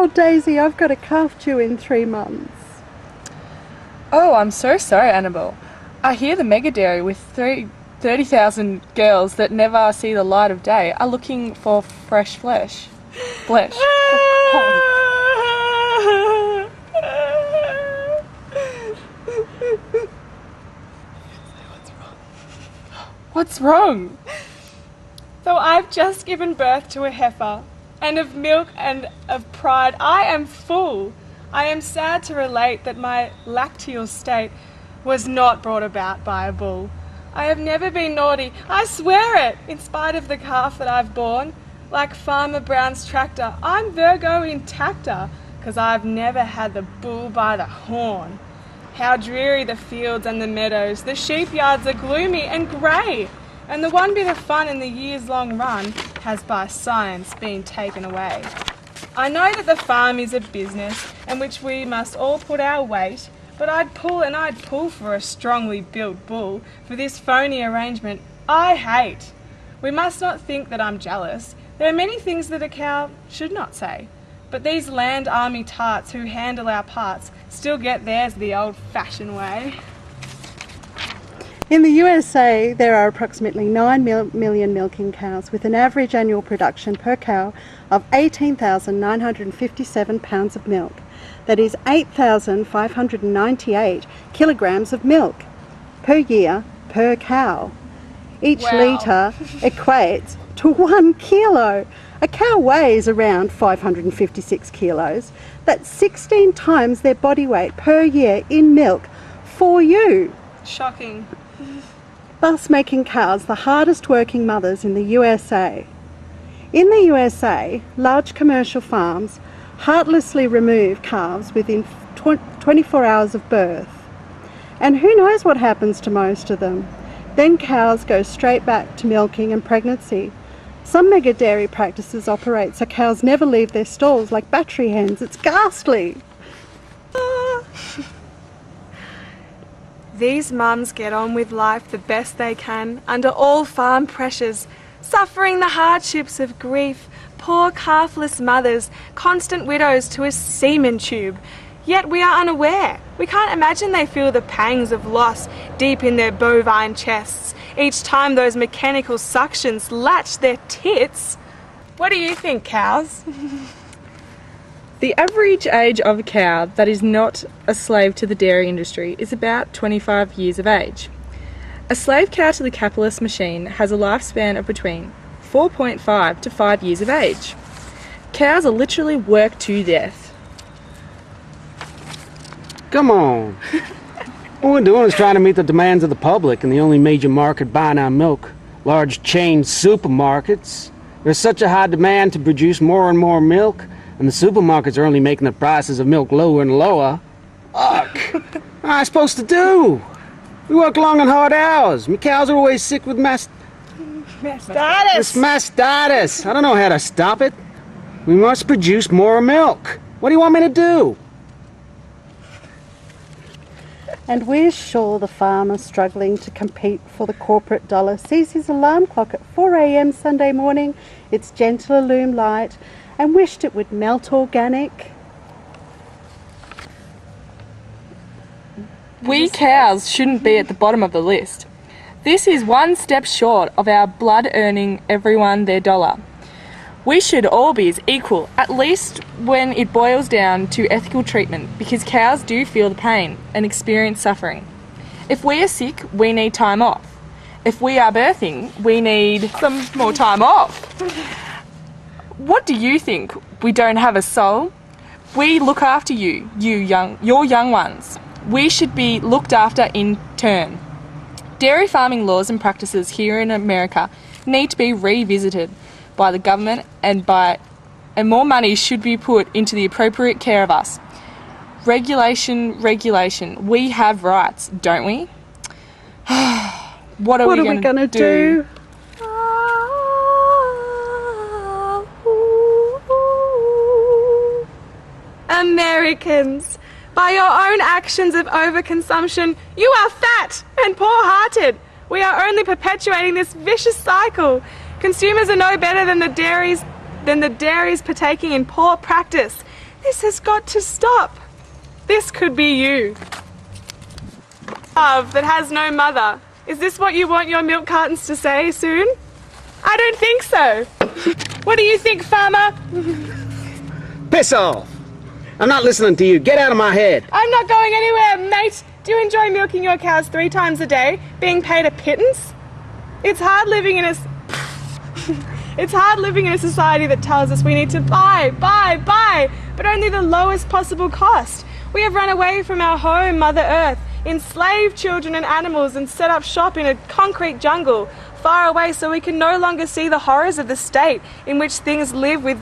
Oh, Daisy, I've got a calf due in 3 months. Oh, I'm so sorry, Annabelle. I hear the mega dairy with 30,000 girls that never see the light of day are looking for fresh flesh. What's wrong? So I've just given birth to a heifer, and of milk and of pride I am full. I am sad to relate that my lacteal state was not brought about by a bull. I have never been naughty, I swear it, in spite of the calf that I've borne. Like Farmer Brown's tractor, I'm Virgo intacta, 'cause I've never had the bull by the horn. How dreary the fields and the meadows, the sheepyards are gloomy and grey, and the one bit of fun in the year's long run has by science been taken away. I know that the farm is a business in which we must all put our weight, but I'd pull for a strongly built bull, for this phony arrangement I hate. We must not think that I'm jealous. There are many things that a cow should not say, but these land army tarts who handle our parts still get theirs the old-fashioned way. In the USA, there are approximately 9 million milking cows with an average annual production per cow of 18,957 pounds of milk. That is 8,598 kilograms of milk per year per cow. Each litre equates to 1 kilo. A cow weighs around 556 kilos. That's 16 times their body weight per year in milk for you. Shocking. Thus making cows the hardest working mothers in the USA. In the USA, large commercial farms heartlessly remove calves within 24 hours of birth. And who knows what happens to most of them? Then cows go straight back to milking and pregnancy. Some mega dairy practices operate so cows never leave their stalls like battery hens. It's ghastly. These mums get on with life the best they can under all farm pressures, suffering the hardships of grief, poor calfless mothers, constant widows to a semen tube. Yet we are unaware. We can't imagine they feel the pangs of loss deep in their bovine chests each time those mechanical suctions latch their tits. What do you think, cows? The average age of a cow that is not a slave to the dairy industry is about 25 years of age. A slave cow to the capitalist machine has a lifespan of between 4.5 to 5 years of age. Cows are literally worked to death. Come on. All we're doing is trying to meet the demands of the public, and the only major market buying our milk, large chain supermarkets. There's such a high demand to produce more and more milk, and the supermarkets are only making the prices of milk lower and lower. Fuck! What am I supposed to do? We work long and hard hours. My cows are always sick with Mastitis. This mastitis. I don't know how to stop it. We must produce more milk. What do you want me to do? And we're sure the farmer struggling to compete for the corporate dollar sees his alarm clock at 4 a.m. Sunday morning, its gentle illume light, and wished it would melt organic. We cows shouldn't be at the bottom of the list. This is one step short of our blood earning everyone their dollar. We should all be as equal, at least when it boils down to ethical treatment, because cows do feel the pain and experience suffering. If we are sick, we need time off. If we are birthing, we need some more time off. What do you think? We don't have a soul? We look after you, your young ones. We should be looked after in turn. Dairy farming laws and practices here in America need to be revisited by the government, and more money should be put into the appropriate care of us. Regulation. We have rights, don't we? What are we going to do? Americans, by your own actions of overconsumption, you are fat and poor-hearted. We are only perpetuating this vicious cycle. Consumers are no better than the dairies partaking in poor practice. This has got to stop. This could be you. Love that has no mother. Is this what you want your milk cartons to say soon? I don't think so. What do you think, farmer? Piss off! I'm not listening to you. Get out of my head. I'm not going anywhere, mate. Do you enjoy milking your cows 3 times a day, being paid a pittance? It's hard living in a society that tells us we need to buy, but only the lowest possible cost. We have run away from our home, Mother Earth, enslaved children and animals, and set up shop in a concrete jungle, far away so we can no longer see the horrors of the state in which things live with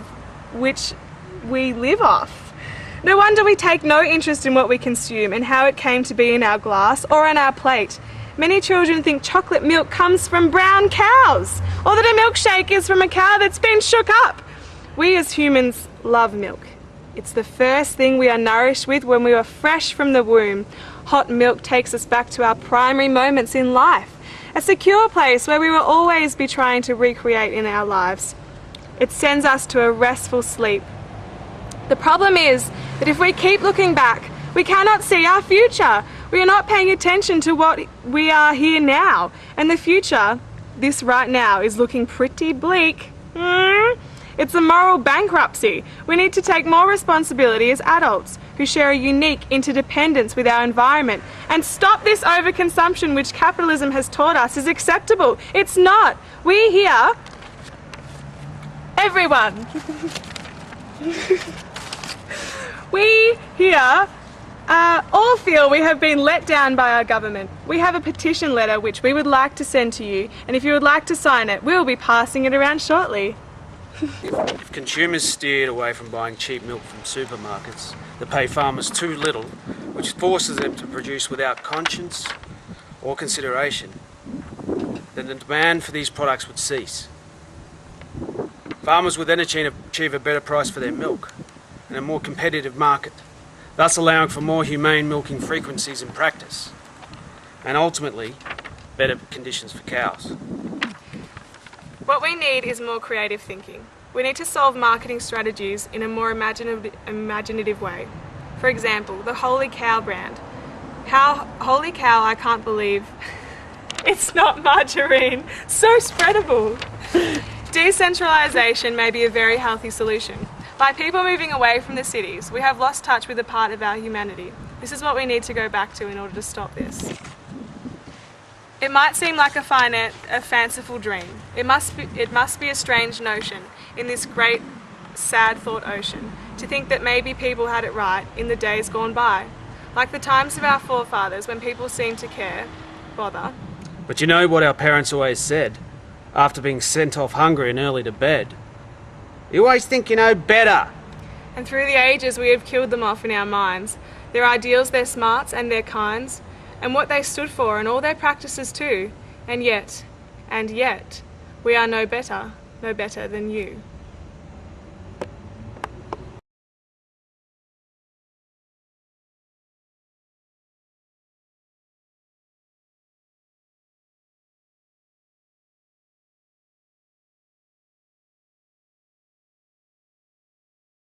which we live off. No wonder we take no interest in what we consume and how it came to be in our glass or on our plate. Many children think chocolate milk comes from brown cows, or that a milkshake is from a cow that's been shook up. We as humans love milk. It's the first thing we are nourished with when we are fresh from the womb. Hot milk takes us back to our primary moments in life, a secure place where we will always be trying to recreate in our lives. It sends us to a restful sleep. The problem is that if we keep looking back, we cannot see our future. We are not paying attention to what we are here now. And the future, this right now, is looking pretty bleak. It's a moral bankruptcy. We need to take more responsibility as adults who share a unique interdependence with our environment and stop this overconsumption which capitalism has taught us is acceptable. It's not. We here, everyone, we here all feel we have been let down by our government. We have a petition letter which we would like to send to you, and if you would like to sign it, we'll be passing it around shortly. If consumers steered away from buying cheap milk from supermarkets that pay farmers too little, which forces them to produce without conscience or consideration, then the demand for these products would cease. Farmers would then achieve a better price for their milk and a more competitive market, thus allowing for more humane milking frequencies in practice, and ultimately, better conditions for cows. What we need is more creative thinking. We need to solve marketing strategies in a more imaginative way. For example, the Holy Cow brand. Holy cow, I can't believe it's not margarine. So spreadable. Decentralisation may be a very healthy solution. By people moving away from the cities, we have lost touch with a part of our humanity. This is what we need to go back to in order to stop this. It might seem like a fanciful dream. It must be a strange notion in this great, sad thought ocean to think that maybe people had it right in the days gone by, like the times of our forefathers when people seemed to bother. But you know what our parents always said, after being sent off hungry and early to bed? You always think you know better. And through the ages we have killed them off in our minds, their ideals, their smarts and their kinds, and what they stood for and all their practices too. And yet, we are no better than you.